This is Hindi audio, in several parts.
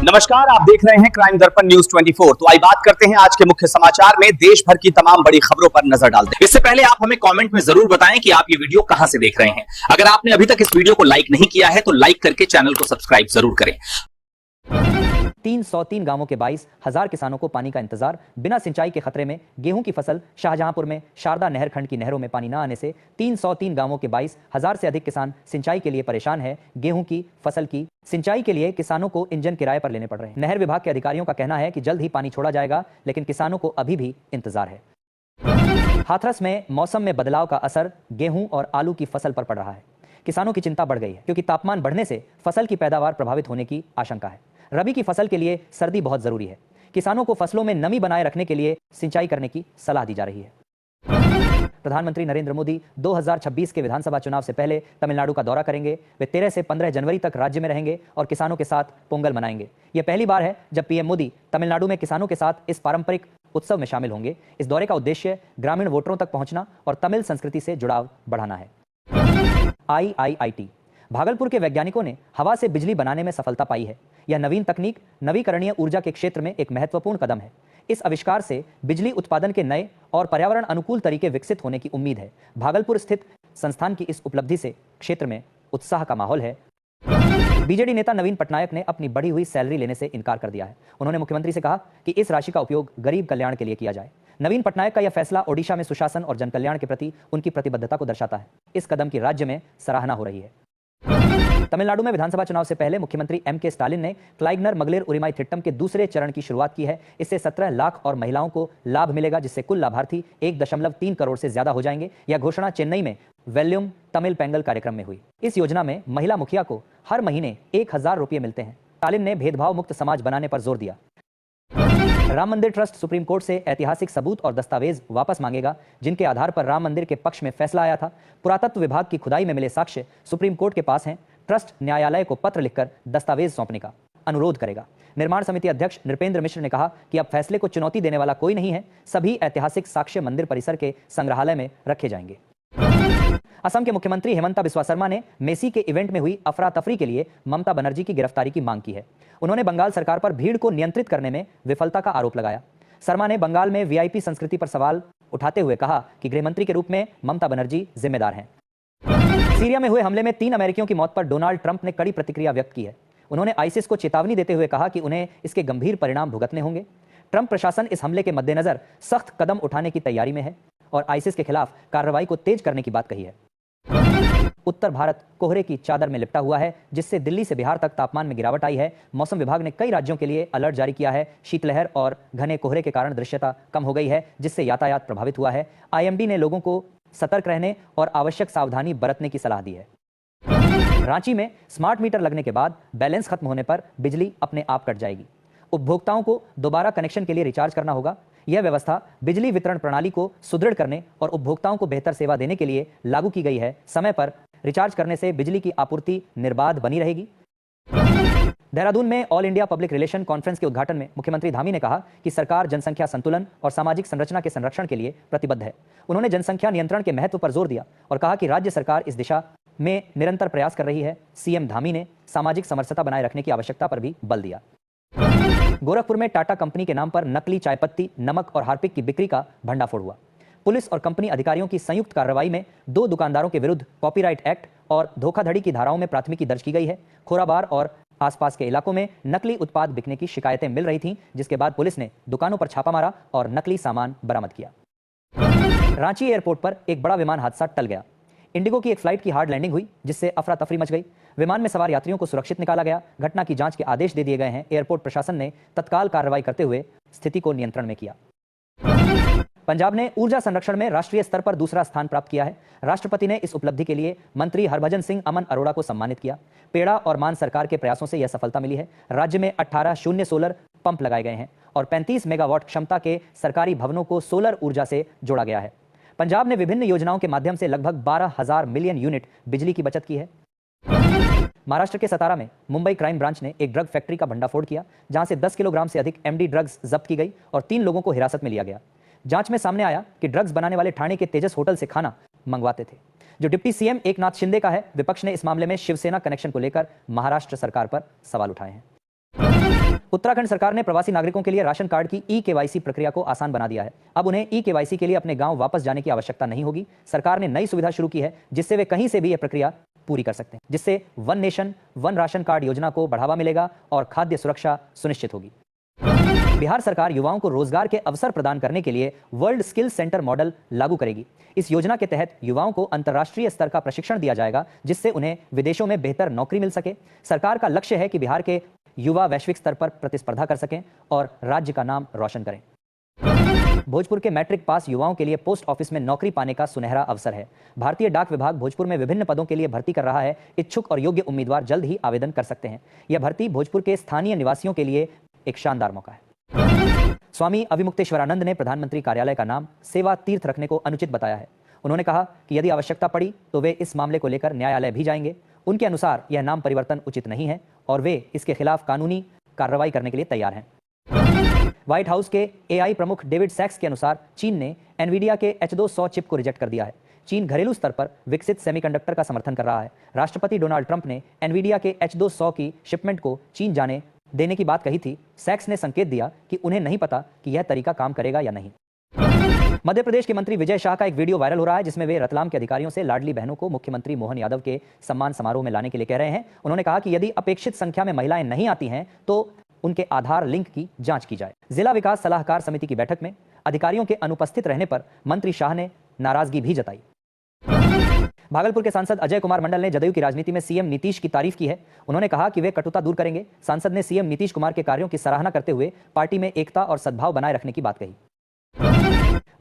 नमस्कार, आप देख रहे हैं क्राइम दर्पण न्यूज 24। तो आइए बात करते हैं आज के मुख्य समाचार में। देश भर की तमाम बड़ी खबरों पर नजर डालते हैं। इससे पहले आप हमें कमेंट में जरूर बताएं कि आप ये वीडियो कहां से देख रहे हैं। अगर आपने अभी तक इस वीडियो को लाइक नहीं किया है तो लाइक करके चैनल को सब्सक्राइब जरूर करें। 303 गांवों के 22,000 किसानों को पानी का इंतजार। बिना सिंचाई के खतरे में गेहूं की फसल। शाहजहांपुर में शारदा नहर खंड की नहरों में पानी न आने से 303 गांवों के 22,000 से अधिक किसान सिंचाई के लिए परेशान है। गेहूं की फसल की सिंचाई के लिए किसानों को इंजन किराए पर लेने पड़ रहे हैं। नहर विभाग के अधिकारियों का कहना है कि जल्द ही पानी छोड़ा जाएगा, लेकिन किसानों को अभी भी इंतजार है। हाथरस में मौसम में बदलाव का असर गेहूं और आलू की फसल पर पड़ रहा है। किसानों की चिंता बढ़ गई है क्योंकि तापमान बढ़ने से फसल की पैदावार प्रभावित होने की आशंका है। रबी की फसल के लिए सर्दी बहुत जरूरी है। किसानों को फसलों में नमी बनाए रखने के लिए सिंचाई करने की सलाह दी जा रही है। प्रधानमंत्री नरेंद्र मोदी 2026 के विधानसभा चुनाव से पहले तमिलनाडु का दौरा करेंगे। वे 13 से 15 जनवरी तक राज्य में रहेंगे और किसानों के साथ पोंगल मनाएंगे। यह पहली बार है जब पीएम मोदी तमिलनाडु में किसानों के साथ इस पारंपरिक उत्सव में शामिल होंगे। इस दौरे का उद्देश्य ग्रामीण वोटरों तक पहुंचना और तमिल संस्कृति से जुड़ाव बढ़ाना है। IIIT भागलपुर के वैज्ञानिकों ने हवा से बिजली बनाने में सफलता पाई है। यह नवीन तकनीक नवीकरणीय ऊर्जा के क्षेत्र में एक महत्वपूर्ण कदम है। इस आविष्कार से बिजली उत्पादन के नए और पर्यावरण अनुकूल तरीके विकसित होने की उम्मीद है। भागलपुर स्थित संस्थान की इस उपलब्धि से क्षेत्र में उत्साह का माहौल है। बीजेडी नेता नवीन पटनायक ने अपनी बढ़ी हुई सैलरी लेने से इनकार कर दिया है। उन्होंने मुख्यमंत्री से कहा कि इस राशि का उपयोग गरीब कल्याण के लिए किया जाए। नवीन पटनायक का यह फैसला ओडिशा में सुशासन और जनकल्याण के प्रति उनकी प्रतिबद्धता को दर्शाता है। इस कदम की राज्य में सराहना हो रही है। तमिलनाडु में विधानसभा चुनाव से पहले मुख्यमंत्री MK स्टालिन ने क्लाइगनर मगलेर उरिमाई थिट्टम के दूसरे चरण की शुरुआत की है। इससे 17 लाख और महिलाओं को लाभ मिलेगा, जिससे कुल लाभार्थी 1.3 करोड़ से ज्यादा हो जाएंगे। यह घोषणा चेन्नई में वैल्यूम तमिल पेंगल कार्यक्रम में हुई। इस योजना में महिला मुखिया को हर महीने 1,000 रुपये मिलते हैं। स्टालिन ने भेदभाव मुक्त समाज बनाने पर जोर दिया। राम मंदिर ट्रस्ट सुप्रीम कोर्ट से ऐतिहासिक सबूत और दस्तावेज वापस मांगेगा, जिनके आधार पर राम मंदिर के पक्ष में फैसला आया था। पुरातत्व विभाग की खुदाई में मिले साक्ष्य सुप्रीम कोर्ट के पास हैं। ट्रस्ट न्यायालय को पत्र लिखकर दस्तावेज सौंपने का अनुरोध करेगा। निर्माण समिति अध्यक्ष नृपेंद्र मिश्र ने कहा कि अब फैसले को चुनौती देने वाला कोई नहीं है। सभी ऐतिहासिक साक्ष्य मंदिर परिसर के संग्रहालय में रखे जाएंगे। असम के मुख्यमंत्री हिमंता बिस्वा शर्मा ने मेसी के इवेंट में हुई अफरा तफरी के लिए ममता बनर्जी की गिरफ्तारी की मांग की है। उन्होंने बंगाल सरकार पर भीड़ को नियंत्रित करने में विफलता का आरोप लगाया। शर्मा ने बंगाल में VIP संस्कृति पर सवाल उठाते हुए कहा कि गृहमंत्री के रूप में ममता बनर्जी जिम्मेदार हैं। सीरिया में हुए हमले में 3 अमेरिकियों की मौत पर डोनाल्ड ट्रंप ने कड़ी प्रतिक्रिया व्यक्त की है। उन्होंने आईसिस को चेतावनी देते हुए कहा कि उन्हें इसके गंभीर परिणाम भुगतने होंगे। ट्रंप प्रशासन इस हमले के मद्देनजर सख्त कदम उठाने की तैयारी में है और आईसिस के खिलाफ कार्रवाई को तेज करने की बात कही है। उत्तर भारत कोहरे की चादर में लिपटा हुआ है, जिससे दिल्ली से बिहार तक तापमान में गिरावट आई है। मौसम विभाग ने कई राज्यों के लिए अलर्ट जारी किया है। शीतलहर और घने कोहरे के कारण दृश्यता कम हो गई है, जिससे यातायात प्रभावित हुआ है। IMD ने लोगों को सतर्क रहने और आवश्यक सावधानी बरतने की सलाह दी है। रांची में स्मार्ट मीटर लगने के बाद बैलेंस खत्म होने पर बिजली अपने आप कट जाएगी। उपभोक्ताओं को दोबारा कनेक्शन के लिए रिचार्ज करना होगा। यह व्यवस्था बिजली वितरण प्रणाली को सुदृढ़ करने और उपभोक्ताओं को बेहतर सेवा देने के लिए लागू की गई है। समय पर रिचार्ज करने से बिजली की आपूर्ति निर्बाध बनी रहेगी। देहरादून में all India public relation conference के उद्घाटन में मुख्यमंत्री धामी ने कहा कि सरकार जनसंख्या संतुलन और सामाजिक संरचना के संरक्षण के लिए प्रतिबद्ध है। उन्होंने जनसंख्या नियंत्रण के महत्व पर जोर दिया और कहा कि राज्य सरकार इस दिशा में निरंतर प्रयास कर रही है। CM धामी ने सामाजिक समरसता बनाए रखने की आवश्यकता पर भी बल दिया। गोरखपुर में टाटा कंपनी के नाम पर नकली चाय पत्ती, नमक और हार्पिक की बिक्री का भंडाफोड़ हुआ। पुलिस और कंपनी अधिकारियों की संयुक्त कार्रवाई में 2 दुकानदारों के विरुद्ध कॉपीराइट एक्ट और धोखाधड़ी की धाराओं में प्राथमिकी दर्ज की गई है। खोराबार और आसपास के इलाकों में नकली उत्पाद बिकने की शिकायतें मिल रही थीं, जिसके बाद पुलिस ने दुकानों पर छापा मारा और नकली सामान बरामद किया। रांची एयरपोर्ट पर एक बड़ा विमान हादसा टल गया। इंडिगो की एक फ्लाइट की हार्ड लैंडिंग हुई, जिससे अफरा तफरी मच गई। विमान में सवार यात्रियों को सुरक्षित निकाला गया। घटना की जांच के आदेश दे दिए गए हैं। एयरपोर्ट प्रशासन ने तत्काल कार्रवाई करते हुए स्थिति को नियंत्रण में किया। पंजाब ने ऊर्जा संरक्षण में राष्ट्रीय स्तर पर दूसरा स्थान प्राप्त किया है। राष्ट्रपति ने इस उपलब्धि के लिए मंत्री हरभजन सिंह अमन अरोड़ा को सम्मानित किया। पेड़ा और मान सरकार के प्रयासों से यह सफलता मिली है। राज्य में 18 शून्य सोलर पंप लगाए गए हैं और 35 मेगावाट क्षमता के सरकारी भवनों को सोलर ऊर्जा से जोड़ा गया है। पंजाब ने विभिन्न योजनाओं के माध्यम से लगभग 12,000 मिलियन यूनिट बिजली की बचत की है। महाराष्ट्र के सतारा में मुंबई क्राइम ब्रांच ने एक ड्रग फैक्ट्री का भंडाफोड़ किया, जहां से 10 किलोग्राम से अधिक MD ड्रग्स जब्त की गई और 3 लोगों को हिरासत में लिया गया। जांच में सामने आया कि ड्रग्स बनाने वाले ठाणे के तेजस होटल से खाना मंगवाते थे, जो डिप्टी CM एकनाथ शिंदे का है। विपक्ष ने इस मामले में शिवसेना कनेक्शन को लेकर महाराष्ट्र सरकार पर सवाल उठाए हैं। उत्तराखंड सरकार ने प्रवासी नागरिकों के लिए राशन कार्ड की ई-केवाईसी प्रक्रिया को आसान बना दिया है। अब उन्हें ई-केवाईसी के लिए अपने गांव वापस जाने की आवश्यकता नहीं होगी। सरकार ने नई सुविधा शुरू की है जिससे वे कहीं से भी यह प्रक्रिया पूरी कर सकते हैं, जिससे one nation one ration card योजना को बढ़ावा मिलेगा और खाद्य सुरक्षा सुनिश्चित होगी। बिहार सरकार युवाओं को रोजगार के अवसर प्रदान करने के लिए वर्ल्ड स्किल सेंटर मॉडल लागू करेगी। इस योजना के तहत युवाओं को अंतर्राष्ट्रीय स्तर का प्रशिक्षण दिया जाएगा जिससे उन्हें विदेशों में बेहतर नौकरी मिल सके। सरकार का लक्ष्य है कि बिहार के युवा वैश्विक स्तर पर प्रतिस्पर्धा कर सकें और राज्य का नाम रोशन करें। भोजपुर के मैट्रिक पास युवाओं के लिए पोस्ट ऑफिस में नौकरी पाने का सुनहरा अवसर है। भारतीय डाक विभाग भोजपुर में विभिन्न पदों के लिए भर्ती कर रहा है। इच्छुक और योग्य उम्मीदवार जल्द ही आवेदन कर सकते हैं। यह भर्ती भोजपुर के स्थानीय निवासियों के लिए एक शानदार मौका है। स्वामी अविमुक्तेश्वरानंद ने प्रधानमंत्री कार्यालय का नाम सेवा तीर्थ रखने को अनुचित बताया है। उन्होंने कहा कि यदि आवश्यकता पड़ी तो वे इस मामले को लेकर न्यायालय भी जाएंगे। उनके अनुसार यह नाम परिवर्तन उचित नहीं है और वे इसके खिलाफ कानूनी कार्रवाई करने के लिए तैयार हैं। व्हाइट हाउस के एआई प्रमुख डेविड सैक्स के अनुसार चीन ने एनवीडिया के H200 चिप को रिजेक्ट कर दिया है। चीन घरेलू स्तर पर विकसित सेमीकंडक्टर का समर्थन कर रहा है। राष्ट्रपति डोनाल्ड ट्रंप ने एनवीडिया के H200 की शिपमेंट को चीन जाने देने की बात कही थी। सैक्स ने संकेत दिया कि उन्हें नहीं पता कि यह तरीका काम करेगा या नहीं। मध्य प्रदेश के मंत्री विजय शाह का एक वीडियो वायरल हो रहा है जिसमें वे रतलाम के अधिकारियों से लाडली बहनों को मुख्यमंत्री मोहन यादव के सम्मान समारोह में लाने के लिए कह रहे हैं। उन्होंने कहा कि यदि अपेक्षित संख्या में महिलाएं नहीं आती हैं तो उनके आधार लिंक की जांच की जाए। जिला विकास सलाहकार समिति की बैठक में अधिकारियों के अनुपस्थित रहने पर मंत्री शाह ने नाराजगी भी जताई। भागलपुर के सांसद अजय कुमार मंडल ने जदयू की राजनीति में सीएम नीतीश की तारीफ की है। उन्होंने कहा कि वे कटुता दूर करेंगे। सांसद ने सीएम नीतीश कुमार के कार्यों की सराहना करते हुए पार्टी में एकता और सद्भाव बनाए रखने की बात कही।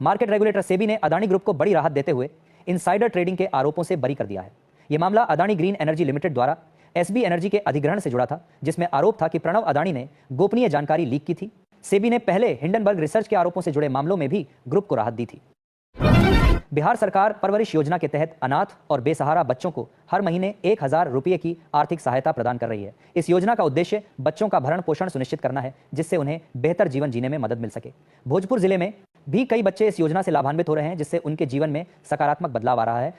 मार्केट रेगुलेटर सेबी ने अदानी ग्रुप को बड़ी राहत देते हुए इनसाइडर ट्रेडिंग के आरोपों से बरी कर दिया है। यह मामला अदानी ग्रीन एनर्जी लिमिटेड द्वारा एसबी एनर्जी के अधिग्रहण से जुड़ा था जिसमें आरोप था कि प्रणव अदानी ने गोपनीय जानकारी लीक की थी। सेबी ने पहले हिंडनबर्ग रिसर्च के आरोपों से जुड़े मामलों में भी ग्रुप को राहत दी थी। बिहार सरकार परवरिश योजना के तहत अनाथ और बेसहारा बच्चों को हर महीने 1000 रुपये की आर्थिक सहायता प्रदान कर रही है। इस योजना का उद्देश्य बच्चों का भरण पोषण सुनिश्चित करना है जिससे उन्हें बेहतर जीवन जीने में मदद मिल सके। भोजपुर जिले में भी कई बच्चे इस योजना से लाभान्वित हो रहे हैं जिससे उनके जीवन में सकारात्मक बदलाव आ रहा है।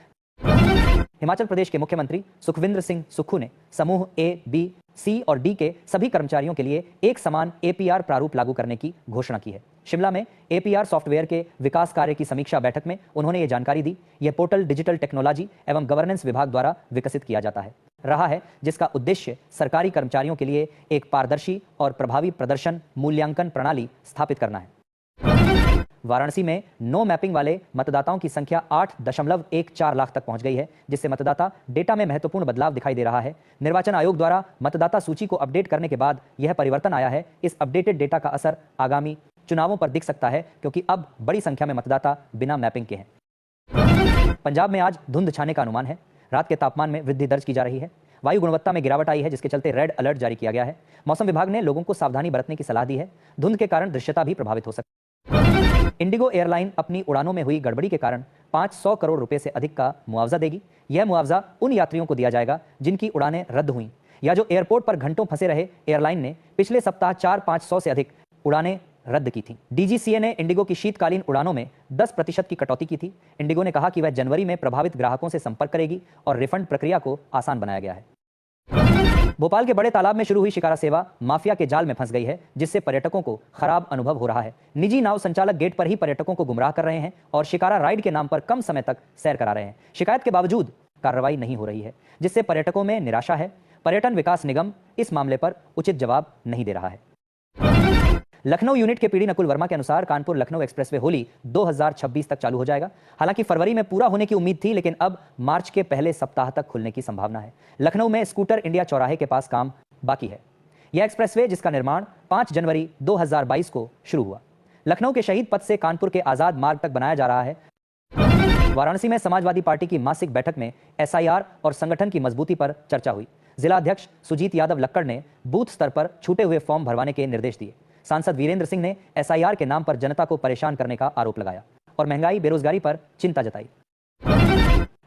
हिमाचल प्रदेश के मुख्यमंत्री सुखविंदर सिंह सुक्खू ने समूह ए, बी, सी और डी के सभी कर्मचारियों के लिए एक समान एपीआर प्रारूप लागू करने की घोषणा की है। शिमला में एपीआर सॉफ्टवेयर के विकास कार्य की समीक्षा बैठक में उन्होंने ये जानकारी दी। यह पोर्टल डिजिटल टेक्नोलॉजी एवं गवर्नेंस विभाग द्वारा विकसित किया जाता है रहा है जिसका उद्देश्य सरकारी कर्मचारियों के लिए एक पारदर्शी और प्रभावी प्रदर्शन मूल्यांकन प्रणाली स्थापित करना है। वाराणसी में नो मैपिंग वाले मतदाताओं की संख्या 8.14 लाख तक पहुंच गई है जिससे मतदाता डेटा में महत्वपूर्ण बदलाव दिखाई दे रहा है। निर्वाचन आयोग द्वारा मतदाता सूची को अपडेट करने के बाद यह परिवर्तन आया है। इस अपडेटेड डेटा का असर आगामी चुनावों पर दिख सकता है क्योंकि अब बड़ी संख्या में मतदाता बिना मैपिंग के हैं। पंजाब में आज धुंध छाने का अनुमान है। रात के तापमान में वृद्धि दर्ज की जा रही है। वायु गुणवत्ता में गिरावट आई है जिसके चलते रेड अलर्ट जारी किया गया है। मौसम विभाग ने लोगों को सावधानी बरतने की सलाह दी है। धुंध के कारण दृश्यता भी प्रभावित हो सकती है। इंडिगो एयरलाइन अपनी उड़ानों में हुई गड़बड़ी के कारण 500 करोड़ रुपए से अधिक का मुआवजा देगी। यह मुआवजा उन यात्रियों को दिया जाएगा जिनकी उड़ानें रद्द हुई या जो एयरपोर्ट पर घंटों फंसे रहे। एयरलाइन ने पिछले सप्ताह 400-500 से अधिक उड़ानें रद्द की थी। डीजीसीए ने इंडिगो की शीतकालीन उड़ानों में 10% की कटौती की थी। इंडिगो ने कहा कि वह जनवरी में प्रभावित ग्राहकों से संपर्क करेगी और रिफंड प्रक्रिया को आसान बनाया गया है। भोपाल के बड़े तालाब में शुरू हुई शिकारा सेवा माफिया के जाल में फंस गई है जिससे पर्यटकों को खराब अनुभव हो रहा है। निजी नाव संचालक गेट पर ही पर्यटकों को गुमराह कर रहे हैं और शिकारा राइड के नाम पर कम समय तक सैर करा रहे हैं। शिकायत के बावजूद कार्रवाई नहीं हो रही है जिससे पर्यटकों में निराशा है। पर्यटन विकास निगम इस मामले पर उचित जवाब नहीं दे रहा है। लखनऊ यूनिट के पीडी नकुल वर्मा के अनुसार कानपुर लखनऊ एक्सप्रेसवे होली 2026 तक चालू हो जाएगा। हालांकि फरवरी में पूरा होने की उम्मीद थी लेकिन अब मार्च के पहले सप्ताह तक खुलने की संभावना है। लखनऊ में स्कूटर इंडिया चौराहे के पास काम बाकी है। यह एक्सप्रेसवे जिसका निर्माण 5 जनवरी 2022 को शुरू हुआ लखनऊ के शहीद पथ से कानपुर के आजाद मार्ग तक बनाया जा रहा है। वाराणसी में समाजवादी पार्टी की मासिक बैठक में एसआईआर और संगठन की मजबूती पर चर्चा हुई। जिला अध्यक्ष सुजीत यादव लक्कड़ ने बूथ स्तर पर छूटे हुए फॉर्म भरवाने के निर्देश दिए। सांसद वीरेंद्र सिंह ने एसआईआर के नाम पर जनता को परेशान करने का आरोप लगाया और महंगाई बेरोजगारी पर चिंता जताई।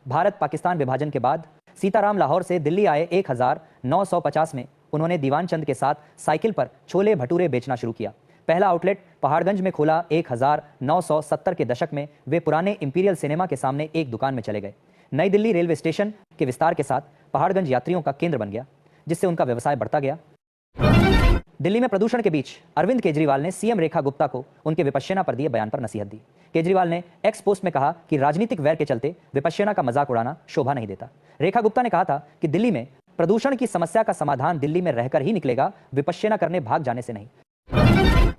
भारत पाकिस्तान विभाजन के बाद सीताराम लाहौर से दिल्ली आए 1950 में उन्होंने दीवान चंद के साथ साइकिल पर छोले भटूरे बेचना शुरू किया। पहला आउटलेट पहाड़गंज में खोला। 1970 के दशक में वे पुराने इंपीरियल सिनेमा के सामने एक दुकान में चले गए। नई दिल्ली रेलवे स्टेशन के विस्तार के साथ पहाड़गंज यात्रियों का केंद्र बन गया जिससे उनका व्यवसाय बढ़ता गया। दिल्ली में प्रदूषण के बीच अरविंद केजरीवाल ने सीएम रेखा गुप्ता को उनके विपश्यना पर दिए बयान पर नसीहत दी। केजरीवाल ने एक्स पोस्ट में कहा कि राजनीतिक वैर के चलते विपश्यना का मजाक उड़ाना शोभा नहीं देता। रेखा गुप्ता ने कहा था कि दिल्ली में प्रदूषण की समस्या का समाधान दिल्ली में रहकर ही निकलेगा, विपश्यना करने भाग जाने से नहीं।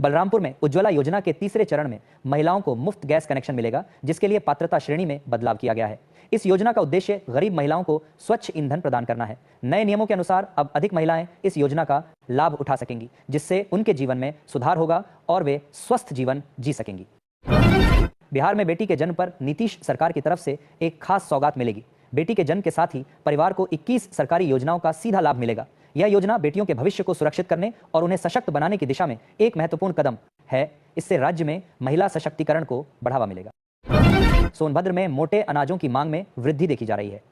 बलरामपुर में उज्ज्वला योजना के तीसरे चरण में महिलाओं को मुफ्त गैस कनेक्शन मिलेगा, जिसके लिए पात्रता श्रेणी में बदलाव किया गया है। इस योजना का उद्देश्य गरीब महिलाओं को स्वच्छ ईंधन प्रदान करना है। नए नियमों के अनुसार अब अधिक महिलाएं इस योजना का लाभ उठा सकेंगी, जिससे उनके जीवन में सुधार होगा और वे स्वस्थ जीवन जी सकेंगी। बिहार में बेटी के जन्म पर नीतीश सरकार की तरफ से एक खास सौगात मिलेगी। बेटी के जन्म के साथ ही परिवार को 21 सरकारी योजनाओं का सीधा लाभ मिलेगा। यह योजना बेटियों के भविष्य को सुरक्षित करने और उन्हें सशक्त बनाने की दिशा में एक महत्वपूर्ण कदम है। इससे राज्य में महिला सशक्तिकरण को बढ़ावा मिलेगा। सोनभद्र में मोटे अनाजों की मांग में वृद्धि देखी जा रही है।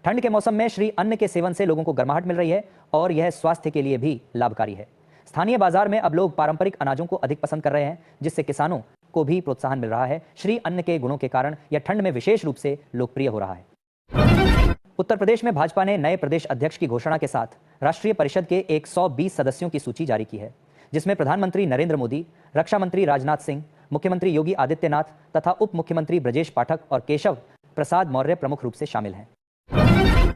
ठंड के मौसम में श्री अन्न के सेवन से लोगों को गर्माहट मिल रही है और यह स्वास्थ्य के लिए भी लाभकारी है। स्थानीय बाजार में अब लोग पारंपरिक अनाजों को अधिक पसंद कर रहे हैं, जिससे किसानों को भी प्रोत्साहन मिल रहा है। श्री अन्न के गुणों के कारण यह ठंड में विशेष रूप से लोकप्रिय हो रहा है। उत्तर प्रदेश में भाजपा ने नए प्रदेश अध्यक्ष की घोषणा के साथ राष्ट्रीय परिषद के 120 सदस्यों की सूची जारी की है, जिसमें प्रधानमंत्री नरेंद्र मोदी, रक्षा मंत्री राजनाथ सिंह, मुख्यमंत्री योगी आदित्यनाथ तथा उप मुख्यमंत्री ब्रजेश पाठक और केशव प्रसाद मौर्य प्रमुख रूप से शामिल हैं।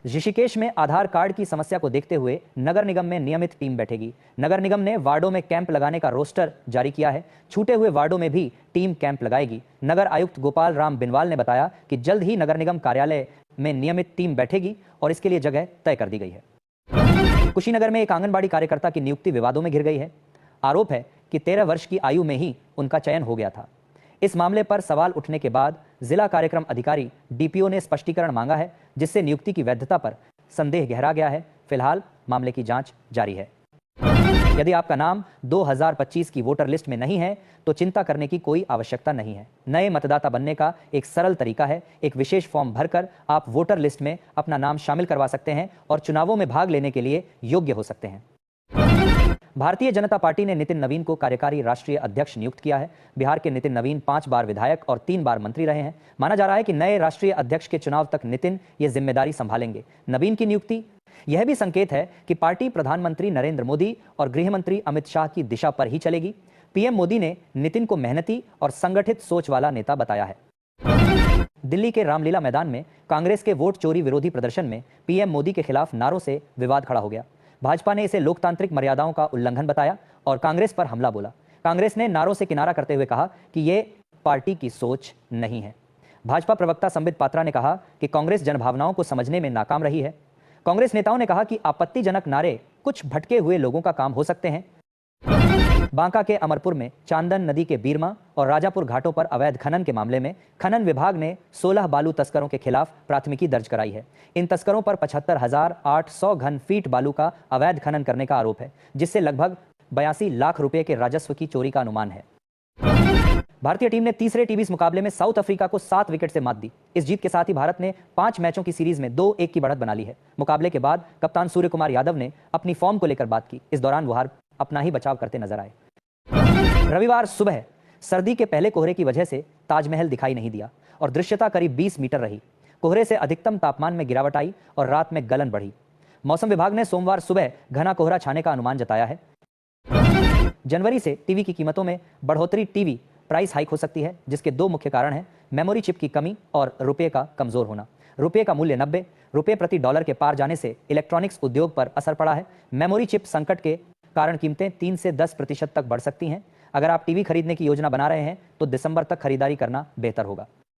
ऋषिकेश में आधार कार्ड की समस्या को देखते हुए नगर निगम में नियमित टीम बैठेगी। नगर निगम ने वार्डों में कैंप लगाने का रोस्टर जारी किया है। छूटे हुए वार्डों में भी टीम कैंप लगाएगी। नगर आयुक्त गोपाल राम बिनवाल ने बताया कि जल्द ही नगर निगम कार्यालय में नियमित टीम बैठेगी और इसके लिए जगह तय कर दी गई है। कुशीनगर में एक आंगनबाड़ी कार्यकर्ता की नियुक्ति विवादों में घिर गई है। आरोप है कि 13 वर्ष की आयु में ही उनका चयन हो गया था। इस मामले पर सवाल उठने के बाद जिला कार्यक्रम अधिकारी डीपीओ ने स्पष्टीकरण मांगा है, जिससे नियुक्ति की वैधता पर संदेह गहरा गया है। फिलहाल मामले की जांच जारी है। यदि आपका नाम 2025 की वोटर लिस्ट में नहीं है तो चिंता करने की कोई आवश्यकता नहीं है। नए मतदाता बनने का एक सरल तरीका है। एक विशेष फॉर्म भरकर आप वोटर लिस्ट में अपना नाम शामिल करवा सकते हैं और चुनावों में भाग लेने के लिए योग्य हो सकते हैं। भारतीय जनता पार्टी ने नितिन नवीन को कार्यकारी राष्ट्रीय अध्यक्ष नियुक्त किया है। बिहार के नितिन नवीन 5 बार विधायक और 3 बार मंत्री रहे हैं। माना जा रहा है कि नए राष्ट्रीय अध्यक्ष के चुनाव तक नितिन ये जिम्मेदारी संभालेंगे। नवीन की नियुक्ति यह भी संकेत है कि पार्टी प्रधानमंत्री नरेंद्र मोदी और गृह मंत्री अमित शाह की दिशा पर ही चलेगी। पीएम मोदी ने नितिन को मेहनती और संगठित सोच वाला नेता बताया है। दिल्ली के रामलीला मैदान में कांग्रेस के वोट चोरी विरोधी प्रदर्शन में पीएम मोदी के खिलाफ नारों से विवाद खड़ा हो गया। भाजपा ने इसे लोकतांत्रिक मर्यादाओं का उल्लंघन बताया और कांग्रेस पर हमला बोला। कांग्रेस ने नारों से किनारा करते हुए कहा कि ये पार्टी की सोच नहीं है। भाजपा प्रवक्ता संबित पात्रा ने कहा कि कांग्रेस जनभावनाओं को समझने में नाकाम रही है। कांग्रेस नेताओं ने कहा कि आपत्तिजनक नारे कुछ भटके हुए लोगों का काम हो सकते हैं। बांका के अमरपुर में चांदन नदी के बीरमा और राजापुर घाटों पर अवैध खनन के मामले में खनन विभाग ने 16 बालू तस्करों के खिलाफ प्राथमिकी दर्ज कराई है। इन तस्करों पर 75,800 घन फीट बालू का अवैध खनन करने का आरोप है, जिससे लगभग 82 लाख रुपए के राजस्व की चोरी का अनुमान है। भारतीय टीम ने तीसरे टी20 मुकाबले में साउथ अफ्रीका को 7 विकेट से मात दी। इस जीत के साथ ही भारत ने 5 मैचों की सीरीज में 2-1 की बढ़त बना ली है। मुकाबले के बाद कप्तान सूर्य कुमार यादव ने अपनी फॉर्म को लेकर बात की। इस दौरान वो अपना ही बचाव करते नजर आए। रविवार सुबह सर्दी के पहले कोहरे की वजह से ताजमहल दिखाई नहीं दिया और दृश्यता करीब 20 मीटर रही। कोहरे से अधिकतम तापमान में गिरावट आई और रात में गलन बढ़ी। मौसम विभाग ने सोमवार सुबह घना कोहरा छाने का अनुमान जताया है। जनवरी से टीवी की कीमतों में बढ़ोतरी टीवी प्राइस हाइक हो सकती है, जिसके 2 मुख्य कारण हैं, मेमोरी चिप की कमी और रुपये का कमजोर होना। रुपये का मूल्य 90 रुपये प्रति डॉलर के पार जाने से इलेक्ट्रॉनिक्स उद्योग पर असर पड़ा है। मेमोरी चिप संकट के कारण कीमतें 3 से 10% तक बढ़ सकती हैं। अगर आप टीवी खरीदने की योजना बना रहे हैं तो दिसंबर तक खरीदारी करना बेहतर होगा।